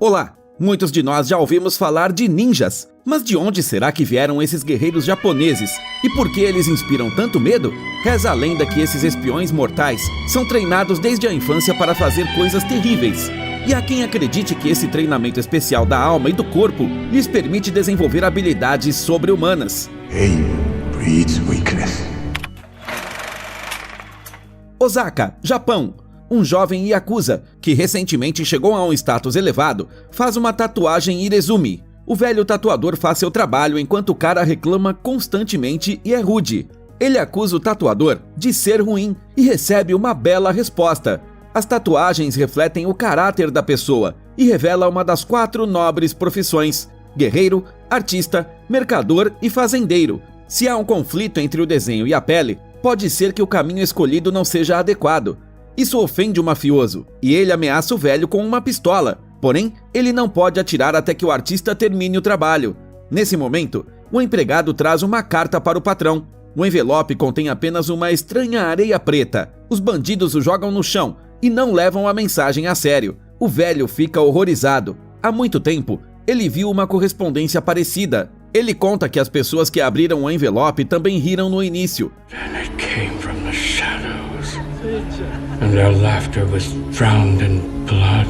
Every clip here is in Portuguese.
Olá! Muitos de nós já ouvimos falar de ninjas, mas de onde será que vieram esses guerreiros japoneses? E por que eles inspiram tanto medo? Reza a lenda que esses espiões mortais são treinados desde a infância para fazer coisas terríveis. E há quem acredite que esse treinamento especial da alma e do corpo lhes permite desenvolver habilidades sobre-humanas. Pain breeds weakness. Osaka, Japão. Um jovem yakuza, que recentemente chegou a um status elevado, faz uma tatuagem Irezumi. O velho tatuador faz seu trabalho enquanto o cara reclama constantemente e é rude. Ele acusa o tatuador de ser ruim e recebe uma bela resposta. As tatuagens refletem o caráter da pessoa e revela uma das 4 nobres profissões: guerreiro, artista, mercador e fazendeiro. Se há um conflito entre o desenho e a pele, pode ser que o caminho escolhido não seja adequado. Isso ofende o mafioso, e ele ameaça o velho com uma pistola. Porém, ele não pode atirar até que o artista termine o trabalho. Nesse momento, o empregado traz uma carta para o patrão. O envelope contém apenas uma estranha areia preta. Os bandidos o jogam no chão e não levam a mensagem a sério. O velho fica horrorizado. Há muito tempo, ele viu uma correspondência parecida. Ele conta que as pessoas que abriram o envelope também riram no início. And their laughter was drowned in blood.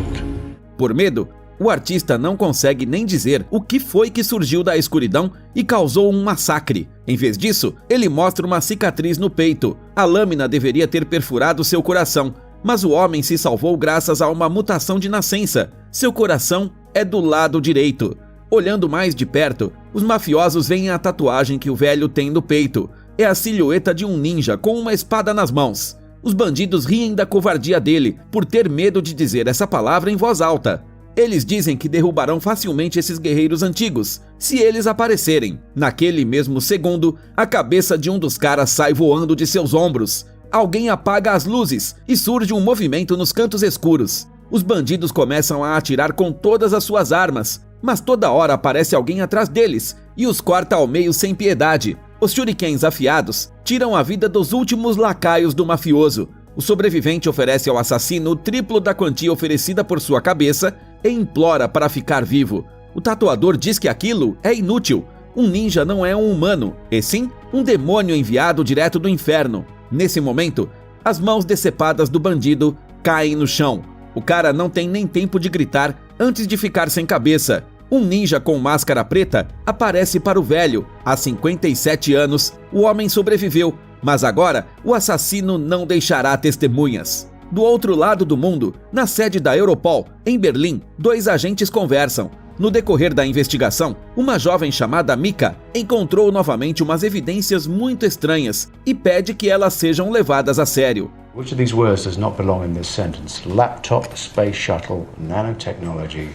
Por medo, o artista não consegue nem dizer o que foi que surgiu da escuridão e causou um massacre. Em vez disso, ele mostra uma cicatriz no peito. A lâmina deveria ter perfurado seu coração, mas o homem se salvou graças a uma mutação de nascença. Seu coração é do lado direito. Olhando mais de perto, os mafiosos veem a tatuagem que o velho tem no peito. É a silhueta de um ninja com uma espada nas mãos. Os bandidos riem da covardia dele por ter medo de dizer essa palavra em voz alta. Eles dizem que derrubarão facilmente esses guerreiros antigos, se eles aparecerem. Naquele mesmo segundo, a cabeça de um dos caras sai voando de seus ombros. Alguém apaga as luzes e surge um movimento nos cantos escuros. Os bandidos começam a atirar com todas as suas armas, mas toda hora aparece alguém atrás deles e os corta ao meio sem piedade. Os shurikens afiados tiram a vida dos últimos lacaios do mafioso. O sobrevivente oferece ao assassino o triplo da quantia oferecida por sua cabeça e implora para ficar vivo. O tatuador diz que aquilo é inútil. Um ninja não é um humano, e sim um demônio enviado direto do inferno. Nesse momento, as mãos decepadas do bandido caem no chão. O cara não tem nem tempo de gritar antes de ficar sem cabeça. Um ninja com máscara preta aparece para o velho. Há 57 anos, o homem sobreviveu, mas agora o assassino não deixará testemunhas. Do outro lado do mundo, na sede da Europol, em Berlim, 2 agentes conversam. No decorrer da investigação, uma jovem chamada Mika encontrou novamente umas evidências muito estranhas e pede que elas sejam levadas a sério. Which of these words does not belong in this sentence? Laptop, space shuttle, nanotechnology,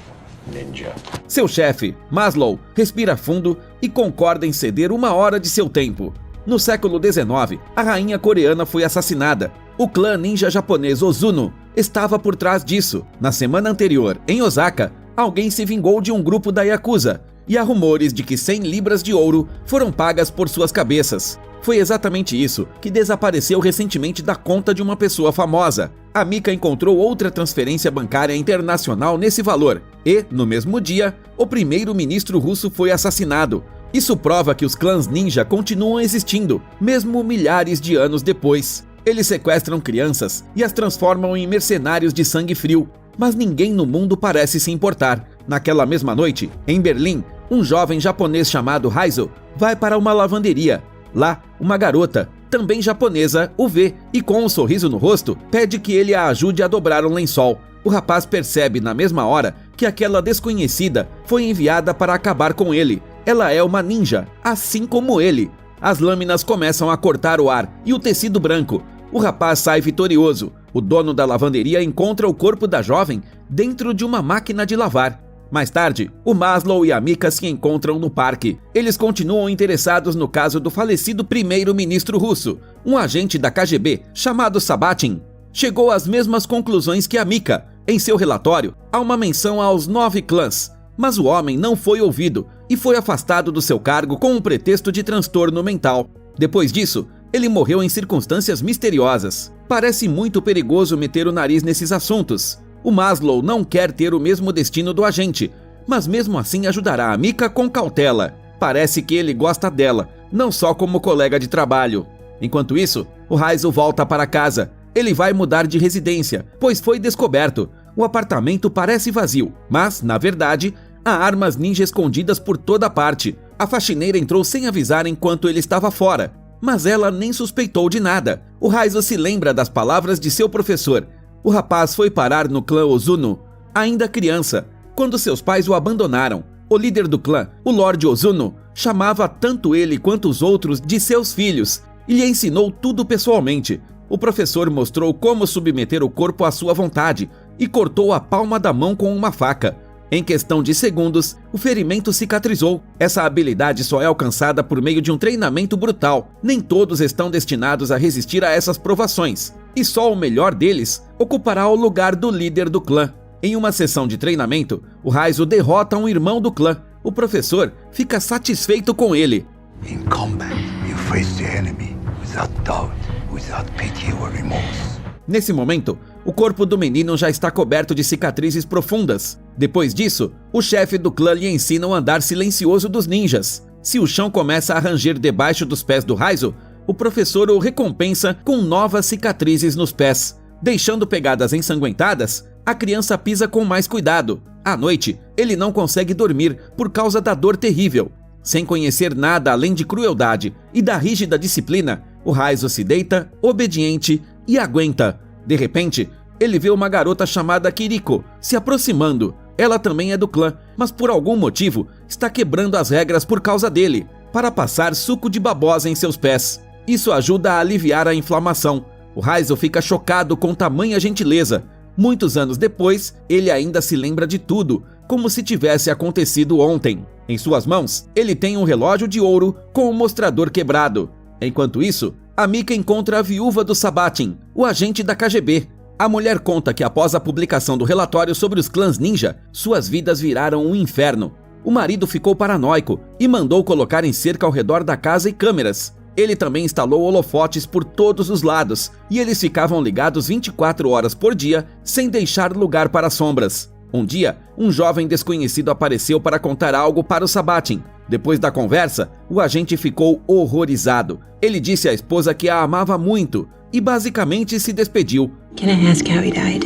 ninja. Seu chefe, Maslow, respira fundo e concorda em ceder 1 hora de seu tempo. No século XIX, a rainha coreana foi assassinada. O clã ninja japonês Ozuno estava por trás disso. Na semana anterior, em Osaka, alguém se vingou de um grupo da Yakuza, e há rumores de que 100 libras de ouro foram pagas por suas cabeças. Foi exatamente isso que desapareceu recentemente da conta de uma pessoa famosa. A Mika encontrou outra transferência bancária internacional nesse valor e, no mesmo dia, o primeiro-ministro russo foi assassinado. Isso prova que os clãs ninja continuam existindo, mesmo milhares de anos depois. Eles sequestram crianças e as transformam em mercenários de sangue frio, mas ninguém no mundo parece se importar. Naquela mesma noite, em Berlim, um jovem japonês chamado Raizo vai para uma lavanderia. Lá, uma garota, também japonesa, o vê e, com um sorriso no rosto, pede que ele a ajude a dobrar um lençol. O rapaz percebe na mesma hora que aquela desconhecida foi enviada para acabar com ele. Ela é uma ninja, assim como ele. As lâminas começam a cortar o ar e o tecido branco. O rapaz sai vitorioso. O dono da lavanderia encontra o corpo da jovem dentro de uma máquina de lavar. Mais tarde, o Maslow e a Mika se encontram no parque. Eles continuam interessados no caso do falecido primeiro-ministro russo. Um agente da KGB, chamado Sabatin, chegou às mesmas conclusões que a Mika. Em seu relatório, há uma menção aos 9 clãs, mas o homem não foi ouvido e foi afastado do seu cargo com um pretexto de transtorno mental. Depois disso, ele morreu em circunstâncias misteriosas. Parece muito perigoso meter o nariz nesses assuntos. O Maslow não quer ter o mesmo destino do agente, mas mesmo assim ajudará a Mika com cautela. Parece que ele gosta dela, não só como colega de trabalho. Enquanto isso, o Raizo volta para casa. Ele vai mudar de residência, pois foi descoberto. O apartamento parece vazio, mas, na verdade, há armas ninja escondidas por toda parte. A faxineira entrou sem avisar enquanto ele estava fora, mas ela nem suspeitou de nada. O Raizo se lembra das palavras de seu professor. O rapaz foi parar no clã Ozuno, ainda criança, quando seus pais o abandonaram. O líder do clã, o Lord Ozuno, chamava tanto ele quanto os outros de seus filhos e lhe ensinou tudo pessoalmente. O professor mostrou como submeter o corpo à sua vontade e cortou a palma da mão com uma faca. Em questão de segundos, o ferimento cicatrizou. Essa habilidade só é alcançada por meio de um treinamento brutal. Nem todos estão destinados a resistir a essas provações, e só o melhor deles ocupará o lugar do líder do clã. Em uma sessão de treinamento, o Raizo derrota um irmão do clã. O professor fica satisfeito com ele. In combat, you face the enemy without doubt, without pity or remorse. Nesse momento, o corpo do menino já está coberto de cicatrizes profundas. Depois disso, o chefe do clã lhe ensina o andar silencioso dos ninjas. Se o chão começa a ranger debaixo dos pés do Raizo, o professor o recompensa com novas cicatrizes nos pés. Deixando pegadas ensanguentadas, a criança pisa com mais cuidado. À noite, ele não consegue dormir por causa da dor terrível. Sem conhecer nada além de crueldade e da rígida disciplina, o Raizo se deita, obediente, e aguenta. De repente, ele vê uma garota chamada Kiriko se aproximando. Ela também é do clã, mas por algum motivo está quebrando as regras por causa dele, para passar suco de babosa em seus pés. Isso ajuda a aliviar a inflamação. O Raizo fica chocado com tamanha gentileza. Muitos anos depois, ele ainda se lembra de tudo, como se tivesse acontecido ontem. Em suas mãos, ele tem um relógio de ouro com o mostrador quebrado. Enquanto isso, a Mika encontra a viúva do Sabatin, o agente da KGB. A mulher conta que após a publicação do relatório sobre os clãs ninja, suas vidas viraram um inferno. O marido ficou paranoico e mandou colocar em cerca ao redor da casa e câmeras. Ele também instalou holofotes por todos os lados, e eles ficavam ligados 24 horas por dia, sem deixar lugar para sombras. Um dia, um jovem desconhecido apareceu para contar algo para o Sabatin. Depois da conversa, o agente ficou horrorizado. Ele disse à esposa que a amava muito e basicamente se despediu. Can I ask how he died?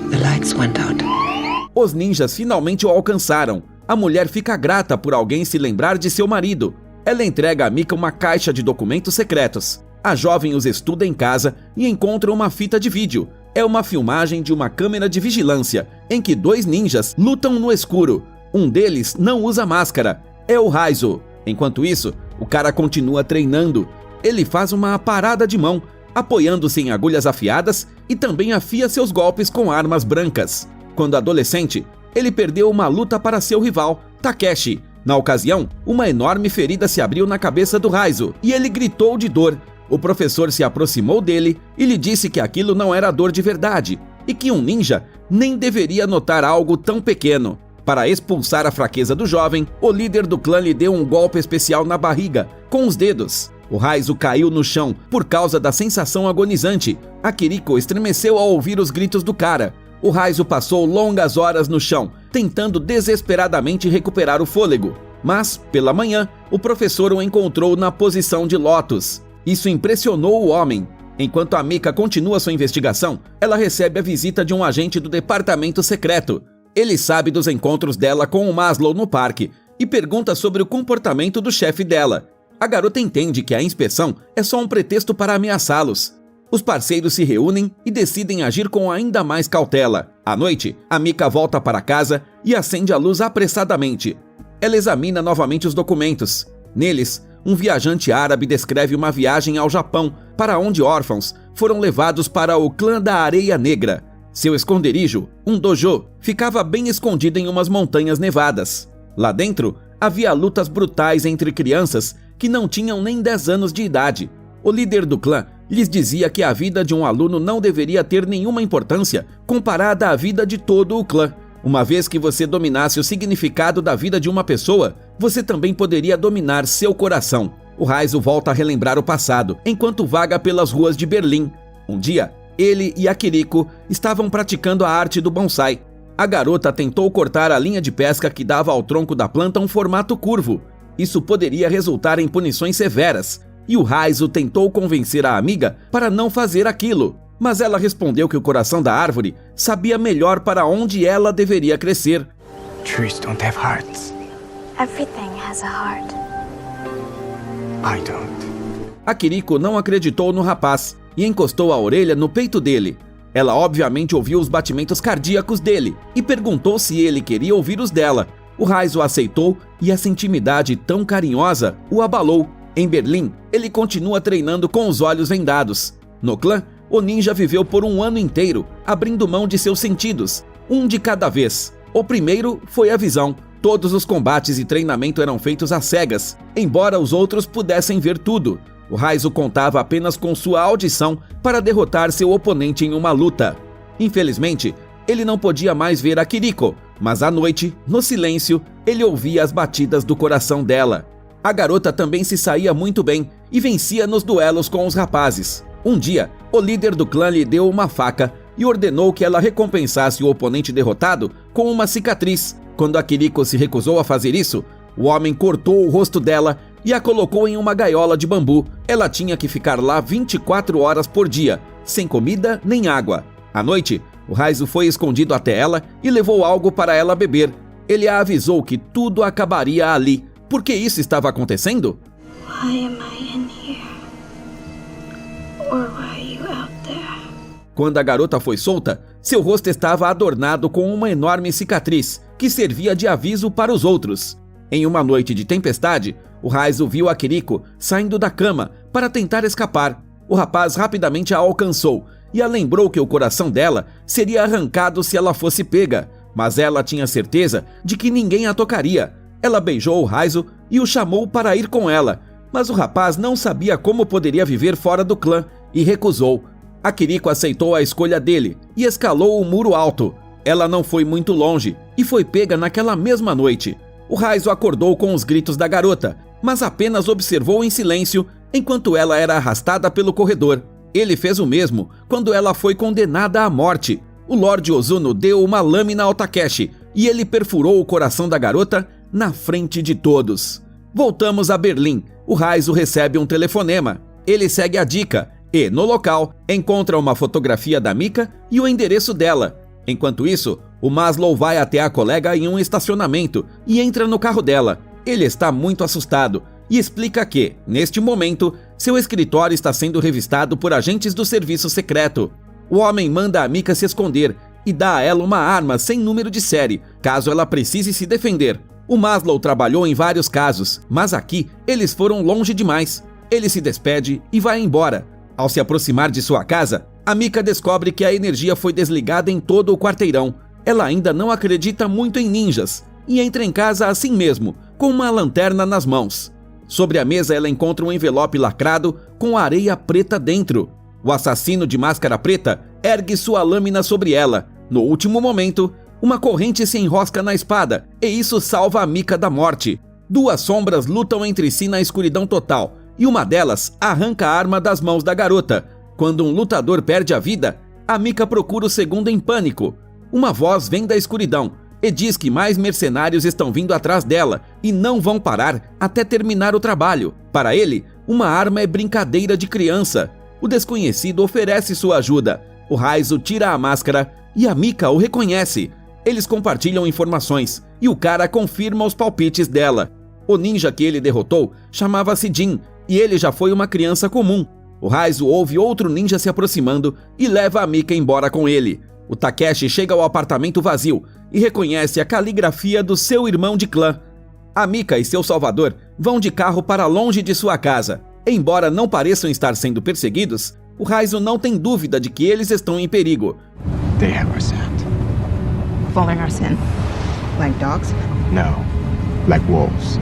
The lights went out. Os ninjas finalmente o alcançaram. A mulher fica grata por alguém se lembrar de seu marido. Ela entrega a Mika uma caixa de documentos secretos. A jovem os estuda em casa e encontra uma fita de vídeo. É uma filmagem de uma câmera de vigilância, em que 2 ninjas lutam no escuro. Um deles não usa máscara. É o Raizo. Enquanto isso, o cara continua treinando. Ele faz uma parada de mão, apoiando-se em agulhas afiadas e também afia seus golpes com armas brancas. Quando adolescente, ele perdeu uma luta para seu rival, Takeshi. Na ocasião, uma enorme ferida se abriu na cabeça do Raizo e ele gritou de dor. O professor se aproximou dele e lhe disse que aquilo não era dor de verdade e que um ninja nem deveria notar algo tão pequeno. Para expulsar a fraqueza do jovem, o líder do clã lhe deu um golpe especial na barriga, com os dedos. O Raizo caiu no chão por causa da sensação agonizante. A Kiriko estremeceu ao ouvir os gritos do cara. O Raizo passou longas horas no chão, tentando desesperadamente recuperar o fôlego. Mas, pela manhã, o professor o encontrou na posição de lótus. Isso impressionou o homem. Enquanto a Mika continua sua investigação, ela recebe a visita de um agente do departamento secreto. Ele sabe dos encontros dela com o Maslow no parque e pergunta sobre o comportamento do chefe dela. A garota entende que a inspeção é só um pretexto para ameaçá-los. Os parceiros se reúnem e decidem agir com ainda mais cautela. À noite, a Mika volta para casa e acende a luz apressadamente. Ela examina novamente os documentos. Neles, um viajante árabe descreve uma viagem ao Japão, para onde órfãos foram levados para o clã da Areia Negra. Seu esconderijo, um dojo, ficava bem escondido em umas montanhas nevadas. Lá dentro, havia lutas brutais entre crianças que não tinham nem 10 anos de idade. O líder do clã lhes dizia que a vida de um aluno não deveria ter nenhuma importância comparada à vida de todo o clã. Uma vez que você dominasse o significado da vida de uma pessoa, você também poderia dominar seu coração. O Raizo volta a relembrar o passado, enquanto vaga pelas ruas de Berlim. Um dia, Ele e Akiriko estavam praticando a arte do bonsai. A garota tentou cortar a linha de pesca que dava ao tronco da planta um formato curvo. Isso poderia resultar em punições severas, e o Raizo tentou convencer a amiga para não fazer aquilo, mas ela respondeu que o coração da árvore sabia melhor para onde ela deveria crescer. Trees don't have hearts. Everything has a heart. I don't. Akiriko não acreditou no rapaz e encostou a orelha no peito dele. Ela obviamente ouviu os batimentos cardíacos dele e perguntou se ele queria ouvir os dela. O Raizo aceitou e essa intimidade tão carinhosa o abalou. Em Berlim, ele continua treinando com os olhos vendados. No clã, o ninja viveu por um ano inteiro, abrindo mão de seus sentidos, um de cada vez. O primeiro foi a visão. Todos os combates e treinamento eram feitos às cegas, embora os outros pudessem ver tudo. O Raizo contava apenas com sua audição para derrotar seu oponente em uma luta. Infelizmente, ele não podia mais ver Akiriko, mas à noite, no silêncio, ele ouvia as batidas do coração dela. A garota também se saía muito bem e vencia nos duelos com os rapazes. Um dia, o líder do clã lhe deu uma faca e ordenou que ela recompensasse o oponente derrotado com uma cicatriz. Quando Akiriko se recusou a fazer isso, o homem cortou o rosto dela e a colocou em uma gaiola de bambu. Ela tinha que ficar lá 24 horas por dia, sem comida nem água. À noite, o Raizo foi escondido até ela e levou algo para ela beber. Ele a avisou que tudo acabaria ali. Por que isso estava acontecendo? Why am I in here? Or why are you out there? Quando a garota foi solta, seu rosto estava adornado com uma enorme cicatriz, que servia de aviso para os outros. Em uma noite de tempestade, o Raizo viu Akiriko saindo da cama para tentar escapar. O rapaz rapidamente a alcançou e a lembrou que o coração dela seria arrancado se ela fosse pega, mas ela tinha certeza de que ninguém a tocaria. Ela beijou o Raizo e o chamou para ir com ela, mas o rapaz não sabia como poderia viver fora do clã e recusou. Akiriko aceitou a escolha dele e escalou o muro alto. Ela não foi muito longe e foi pega naquela mesma noite. O Raizo acordou com os gritos da garota, mas apenas observou em silêncio enquanto ela era arrastada pelo corredor. Ele fez o mesmo quando ela foi condenada à morte. O Lorde Ozuno deu uma lâmina ao Takeshi e ele perfurou o coração da garota na frente de todos. Voltamos a Berlim. O Raizo recebe um telefonema. Ele segue a dica e, no local, encontra uma fotografia da Mika e o endereço dela. Enquanto isso, o Maslow vai até a colega em um estacionamento e entra no carro dela. Ele está muito assustado e explica que, neste momento, seu escritório está sendo revistado por agentes do serviço secreto. O homem manda a Mika se esconder e dá a ela uma arma sem número de série, caso ela precise se defender. O Maslow trabalhou em vários casos, mas aqui eles foram longe demais. Ele se despede e vai embora. Ao se aproximar de sua casa, a Mika descobre que a energia foi desligada em todo o quarteirão. Ela ainda não acredita muito em ninjas e entra em casa assim mesmo, com uma lanterna nas mãos. Sobre a mesa ela encontra um envelope lacrado com areia preta dentro. O assassino de máscara preta ergue sua lâmina sobre ela. No último momento, uma corrente se enrosca na espada e isso salva a Mika da morte. Duas sombras lutam entre si na escuridão total e uma delas arranca a arma das mãos da garota. Quando um lutador perde a vida, a Mika procura o segundo em pânico. Uma voz vem da escuridão e diz que mais mercenários estão vindo atrás dela e não vão parar até terminar o trabalho. Para ele, uma arma é brincadeira de criança. O desconhecido oferece sua ajuda. O Raizo tira a máscara e a Mika o reconhece. Eles compartilham informações e o cara confirma os palpites dela. O ninja que ele derrotou chamava-se Jin e ele já foi uma criança comum. O Raizo ouve outro ninja se aproximando e leva a Mika embora com ele. O Takeshi chega ao apartamento vazio e reconhece a caligrafia do seu irmão de clã. A Mika e seu salvador vão de carro para longe de sua casa. Embora não pareçam estar sendo perseguidos, o Raizo não tem dúvida de que eles estão em perigo. They have our scent. Following our scent? Like dogs? No, like wolves.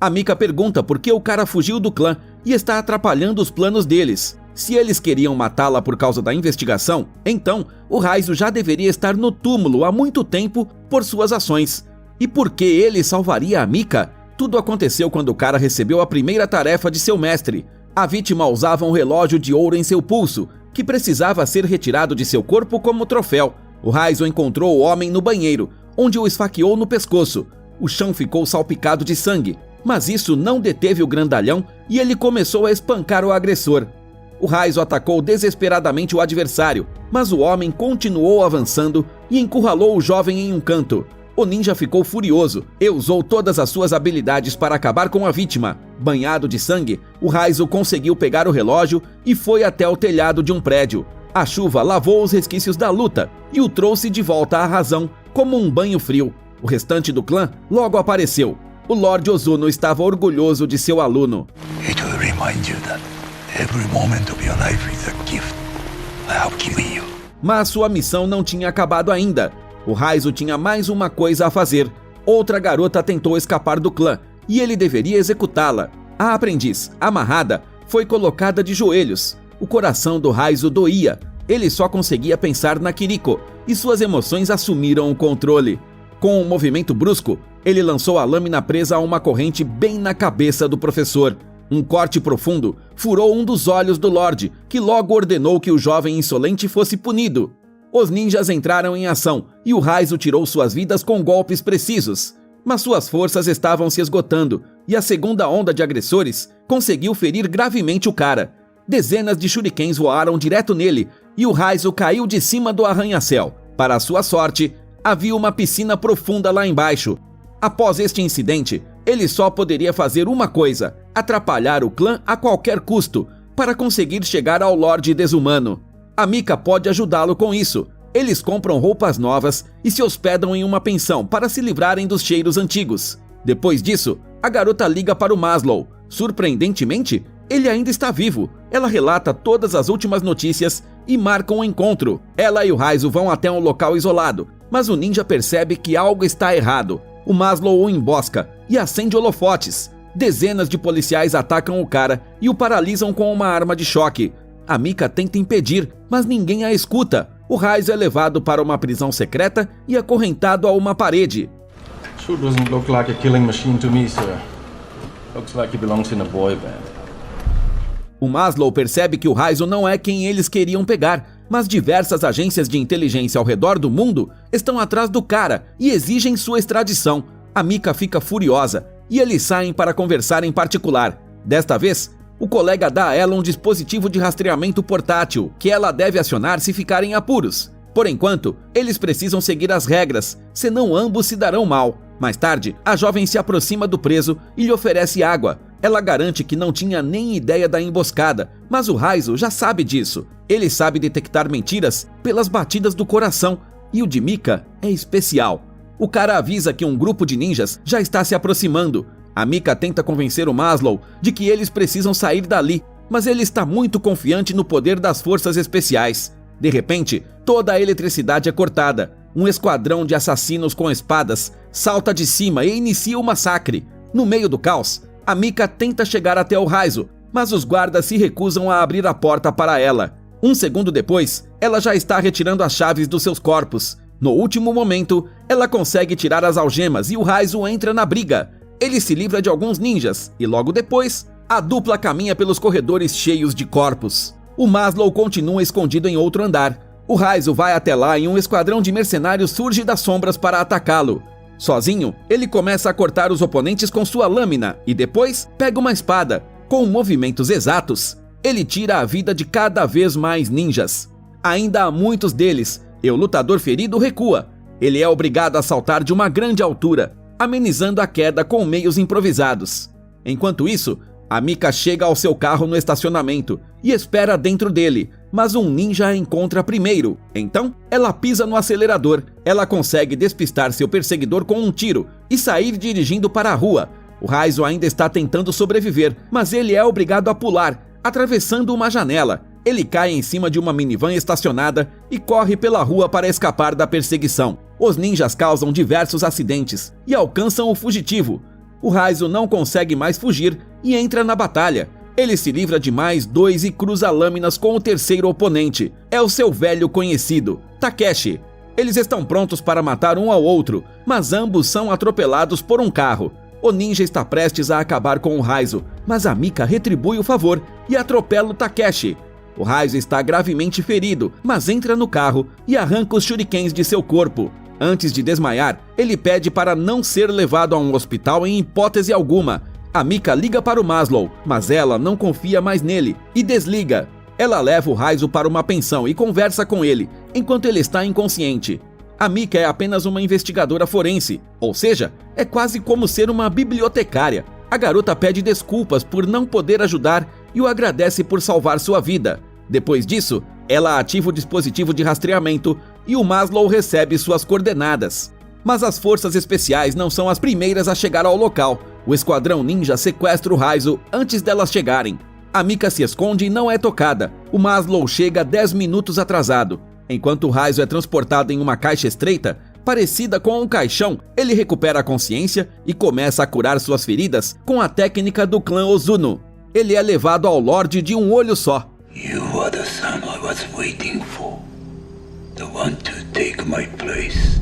A Mika pergunta por que o cara fugiu do clã e está atrapalhando os planos deles. Se eles queriam matá-la por causa da investigação, então o Raizo já deveria estar no túmulo há muito tempo por suas ações. E por que ele salvaria a Mika? Tudo aconteceu quando o cara recebeu a primeira tarefa de seu mestre. A vítima usava um relógio de ouro em seu pulso que precisava ser retirado de seu corpo como troféu. O Raizo encontrou o homem no banheiro, onde o esfaqueou no pescoço. O chão ficou salpicado de sangue, mas isso não deteve o grandalhão e ele começou a espancar o agressor. O Raizo atacou desesperadamente o adversário, mas o homem continuou avançando e encurralou o jovem em um canto. O ninja ficou furioso e usou todas as suas habilidades para acabar com a vítima. Banhado de sangue, o Raizo conseguiu pegar o relógio e foi até o telhado de um prédio. A chuva lavou os resquícios da luta e o trouxe de volta à razão, como um banho frio. O restante do clã logo apareceu. O Lord Ozuno estava orgulhoso de seu aluno. It will remind you that every moment of your life is a gift I have given you. Mas sua missão não tinha acabado ainda. O Raizo tinha mais uma coisa a fazer. Outra garota tentou escapar do clã e ele deveria executá-la. A aprendiz, amarrada, foi colocada de joelhos. O coração do Raizo doía. Ele só conseguia pensar na Kiriko e suas emoções assumiram o controle. Com um movimento brusco, ele lançou a lâmina presa a uma corrente bem na cabeça do professor. Um corte profundo furou um dos olhos do Lorde, que logo ordenou que o jovem insolente fosse punido. Os ninjas entraram em ação e o Raizo tirou suas vidas com golpes precisos. Mas suas forças estavam se esgotando e a segunda onda de agressores conseguiu ferir gravemente o cara. Dezenas de shurikens voaram direto nele e o Raizo caiu de cima do arranha-céu. Para sua sorte, havia uma piscina profunda lá embaixo. Após este incidente, ele só poderia fazer uma coisa: atrapalhar o clã a qualquer custo, para conseguir chegar ao Lorde Desumano. A Mika pode ajudá-lo com isso. Eles compram roupas novas e se hospedam em uma pensão para se livrarem dos cheiros antigos. Depois disso, a garota liga para o Maslow. Surpreendentemente, ele ainda está vivo. Ela relata todas as últimas notícias e marca um encontro. Ela e o Raizo vão até um local isolado, mas o ninja percebe que algo está errado. O Maslow o embosca e acende holofotes. Dezenas de policiais atacam o cara e o paralisam com uma arma de choque. A Mika tenta impedir, mas ninguém a escuta. O Raizo é levado para uma prisão secreta e acorrentado a uma parede. Sure doesn't look like a killing machine to me, sir. Looks like he belongs in a boy band. O Maslow percebe que o Raizo não é quem eles queriam pegar, mas diversas agências de inteligência ao redor do mundo estão atrás do cara e exigem sua extradição. A Mika fica furiosa e eles saem para conversar em particular. Desta vez, o colega dá a ela um dispositivo de rastreamento portátil que ela deve acionar se ficar em apuros. Por enquanto, eles precisam seguir as regras, senão ambos se darão mal. Mais tarde, a jovem se aproxima do preso e lhe oferece água. Ela garante que não tinha nem ideia da emboscada, mas o Raizo já sabe disso. Ele sabe detectar mentiras pelas batidas do coração e o de Mika é especial. O cara avisa que um grupo de ninjas já está se aproximando. A Mika tenta convencer o Maslow de que eles precisam sair dali, mas ele está muito confiante no poder das forças especiais. De repente, toda a eletricidade é cortada. Um esquadrão de assassinos com espadas salta de cima e inicia o massacre. No meio do caos, a Mika tenta chegar até o Raizo, mas os guardas se recusam a abrir a porta para ela. Um segundo depois, ela já está retirando as chaves dos seus corpos. No último momento, ela consegue tirar as algemas e o Raizo entra na briga. Ele se livra de alguns ninjas e logo depois, a dupla caminha pelos corredores cheios de corpos. O Maslow continua escondido em outro andar. O Raizo vai até lá e um esquadrão de mercenários surge das sombras para atacá-lo. Sozinho, ele começa a cortar os oponentes com sua lâmina e depois pega uma espada. Com movimentos exatos, ele tira a vida de cada vez mais ninjas. Ainda há muitos deles e o lutador ferido recua. Ele é obrigado a saltar de uma grande altura, amenizando a queda com meios improvisados. Enquanto isso, a Mika chega ao seu carro no estacionamento e espera dentro dele, mas um ninja a encontra primeiro. Então, ela pisa no acelerador. Ela consegue despistar seu perseguidor com um tiro e sair dirigindo para a rua. O Raizo ainda está tentando sobreviver, mas ele é obrigado a pular, atravessando uma janela. Ele cai em cima de uma minivan estacionada e corre pela rua para escapar da perseguição. Os ninjas causam diversos acidentes e alcançam o fugitivo. O Raizo não consegue mais fugir e entra na batalha. Ele se livra de mais dois e cruza lâminas com o terceiro oponente. É o seu velho conhecido, Takeshi. Eles estão prontos para matar um ao outro, mas ambos são atropelados por um carro. O ninja está prestes a acabar com o Raizo, mas a Mika retribui o favor e atropela o Takeshi. O Raizo está gravemente ferido, mas entra no carro e arranca os shurikens de seu corpo. Antes de desmaiar, ele pede para não ser levado a um hospital em hipótese alguma. A Mika liga para o Maslow, mas ela não confia mais nele e desliga. Ela leva o Raizo para uma pensão e conversa com ele, enquanto ele está inconsciente. A Mika é apenas uma investigadora forense, ou seja, é quase como ser uma bibliotecária. A garota pede desculpas por não poder ajudar e o agradece por salvar sua vida. Depois disso, ela ativa o dispositivo de rastreamento e o Maslow recebe suas coordenadas. Mas as forças especiais não são as primeiras a chegar ao local. O esquadrão ninja sequestra o Raizo antes delas chegarem. A Mika se esconde e não é tocada. O Maslow chega 10 minutos atrasado. Enquanto o Raizo é transportado em uma caixa estreita, parecida com um caixão, ele recupera a consciência e começa a curar suas feridas com a técnica do clã Ozuno. Ele é levado ao Lorde de um olho só. You are the son I was waiting for. The one to take my place.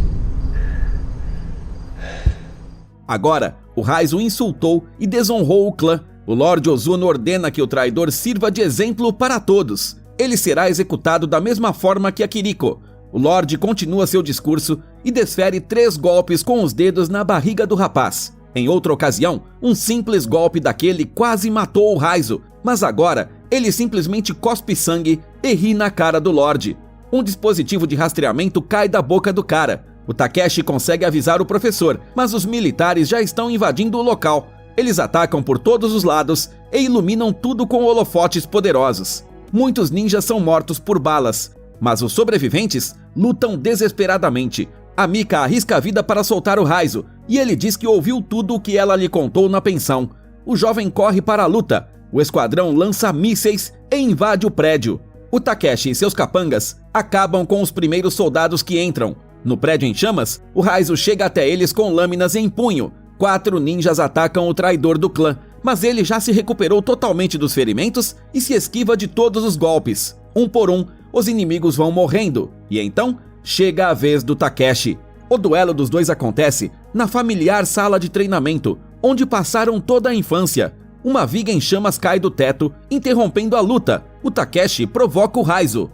Agora, o Raizo insultou e desonrou o clã. O Lorde Ozuno ordena que o traidor sirva de exemplo para todos. Ele será executado da mesma forma que Akihiko. O Lorde continua seu discurso e desfere 3 golpes com os dedos na barriga do rapaz. Em outra ocasião, um simples golpe daquele quase matou o Raizo, mas agora ele simplesmente cospe sangue e ri na cara do Lorde. Um dispositivo de rastreamento cai da boca do cara. O Takeshi consegue avisar o professor, mas os militares já estão invadindo o local. Eles atacam por todos os lados e iluminam tudo com holofotes poderosos. Muitos ninjas são mortos por balas, mas os sobreviventes lutam desesperadamente. A Mika arrisca a vida para soltar o Raizo, e ele diz que ouviu tudo o que ela lhe contou na pensão. O jovem corre para a luta. O esquadrão lança mísseis e invade o prédio. O Takeshi e seus capangas acabam com os primeiros soldados que entram. No prédio em chamas, o Raizo chega até eles com lâminas em punho. 4 ninjas atacam o traidor do clã, mas ele já se recuperou totalmente dos ferimentos e se esquiva de todos os golpes. Um por um, os inimigos vão morrendo, e então chega a vez do Takeshi. O duelo dos dois acontece na familiar sala de treinamento, onde passaram toda a infância. Uma viga em chamas cai do teto, interrompendo a luta. O Takeshi provoca o Raizo.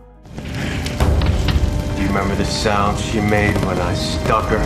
Do you remember the sound she made when I stuck her?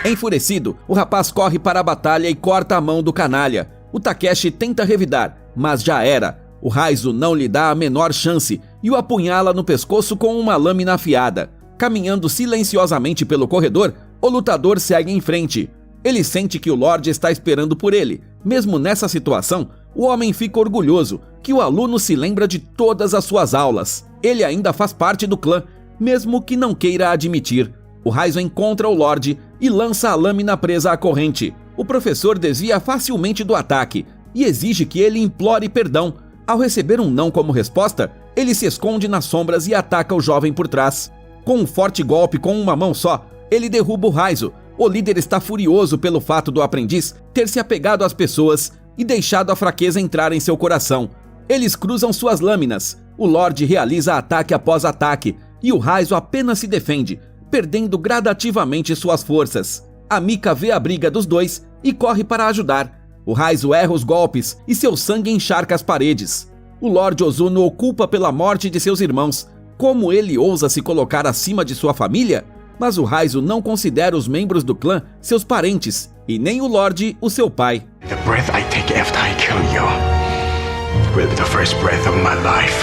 Enfurecido, o rapaz corre para a batalha e corta a mão do canalha. O Takeshi tenta revidar, mas já era. O Raizo não lhe dá a menor chance e o apunhala no pescoço com uma lâmina afiada. Caminhando silenciosamente pelo corredor, o lutador segue em frente. Ele sente que o Lorde está esperando por ele. Mesmo nessa situação, o homem fica orgulhoso que o aluno se lembra de todas as suas aulas. Ele ainda faz parte do clã, mesmo que não queira admitir. O Raizo encontra o Lorde e lança a lâmina presa à corrente. O professor desvia facilmente do ataque e exige que ele implore perdão. Ao receber um não como resposta, ele se esconde nas sombras e ataca o jovem por trás. Com um forte golpe com uma mão só, ele derruba o Raizo. O líder está furioso pelo fato do aprendiz ter se apegado às pessoas e deixado a fraqueza entrar em seu coração. Eles cruzam suas lâminas. O Lorde realiza ataque após ataque e o Raizo apenas se defende, perdendo gradativamente suas forças. A Mika vê a briga dos dois e corre para ajudar. O Raizo erra os golpes e seu sangue encharca as paredes. O Lorde Ozuno o culpa pela morte de seus irmãos. Como ele ousa se colocar acima de sua família? Mas o Raizo não considera os membros do clã seus parentes, e nem o Lorde o seu pai. The breath I take after I kill you will be the first breath of my life.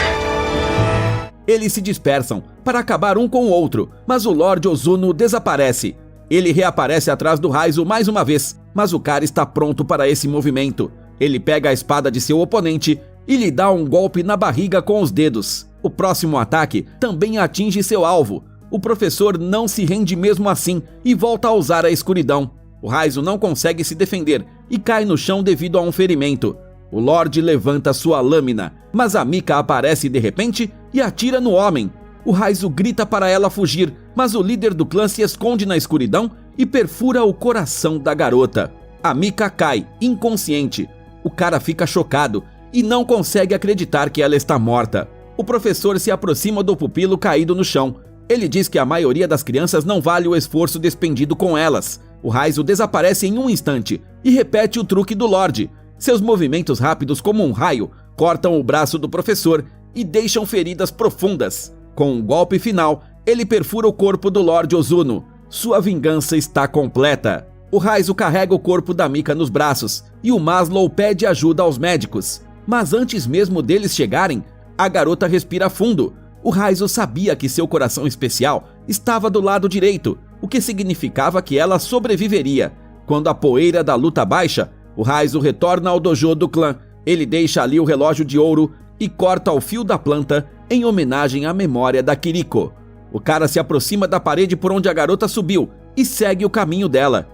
Eles se dispersam para acabar um com o outro, mas o Lorde Ozuno desaparece. Ele reaparece atrás do Raizo mais uma vez, mas o cara está pronto para esse movimento. Ele pega a espada de seu oponente e lhe dá um golpe na barriga com os dedos. O próximo ataque também atinge seu alvo. O professor não se rende mesmo assim e volta a usar a escuridão. O Raizo não consegue se defender e cai no chão devido a um ferimento. O Lorde levanta sua lâmina, mas a Mika aparece de repente e atira no homem. O Raizo grita para ela fugir, mas o líder do clã se esconde na escuridão e perfura o coração da garota. A Mika cai, inconsciente. O cara fica chocado e não consegue acreditar que ela está morta. O professor se aproxima do pupilo caído no chão. Ele diz que a maioria das crianças não vale o esforço despendido com elas. O Raizo desaparece em um instante e repete o truque do Lorde. Seus movimentos rápidos como um raio cortam o braço do professor e deixam feridas profundas. Com um golpe final, ele perfura o corpo do Lord Ozuno. Sua vingança está completa. O Raizo carrega o corpo da Mika nos braços e o Maslow pede ajuda aos médicos. Mas antes mesmo deles chegarem, a garota respira fundo. O Raizo sabia que seu coração especial estava do lado direito, o que significava que ela sobreviveria. Quando a poeira da luta baixa, o Raizo retorna ao dojo do clã. Ele deixa ali o relógio de ouro e corta o fio da planta em homenagem à memória da Kiriko. O cara se aproxima da parede por onde a garota subiu e segue o caminho dela.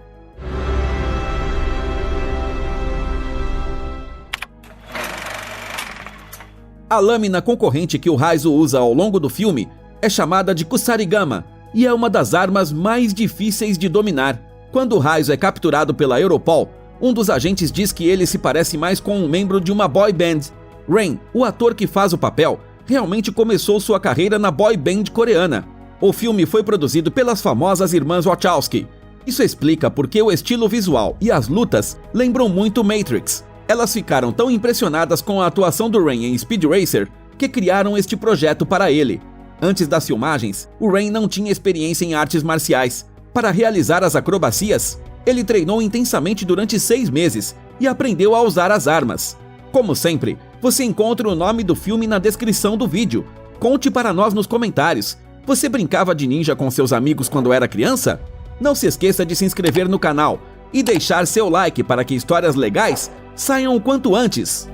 A lâmina concorrente que o Raizo usa ao longo do filme é chamada de Kusarigama e é uma das armas mais difíceis de dominar. Quando o Raizo é capturado pela Europol, um dos agentes diz que ele se parece mais com um membro de uma boy band. Rain, o ator que faz o papel, realmente começou sua carreira na boy band coreana. O filme foi produzido pelas famosas irmãs Wachowski. Isso explica porque o estilo visual e as lutas lembram muito Matrix. Elas ficaram tão impressionadas com a atuação do Rain em Speed Racer que criaram este projeto para ele. Antes das filmagens, o Rain não tinha experiência em artes marciais. Para realizar as acrobacias, ele treinou intensamente durante 6 meses e aprendeu a usar as armas. Como sempre, você encontra o nome do filme na descrição do vídeo. Conte para nós nos comentários. Você brincava de ninja com seus amigos quando era criança? Não se esqueça de se inscrever no canal e deixar seu like para que histórias legais saiam o quanto antes.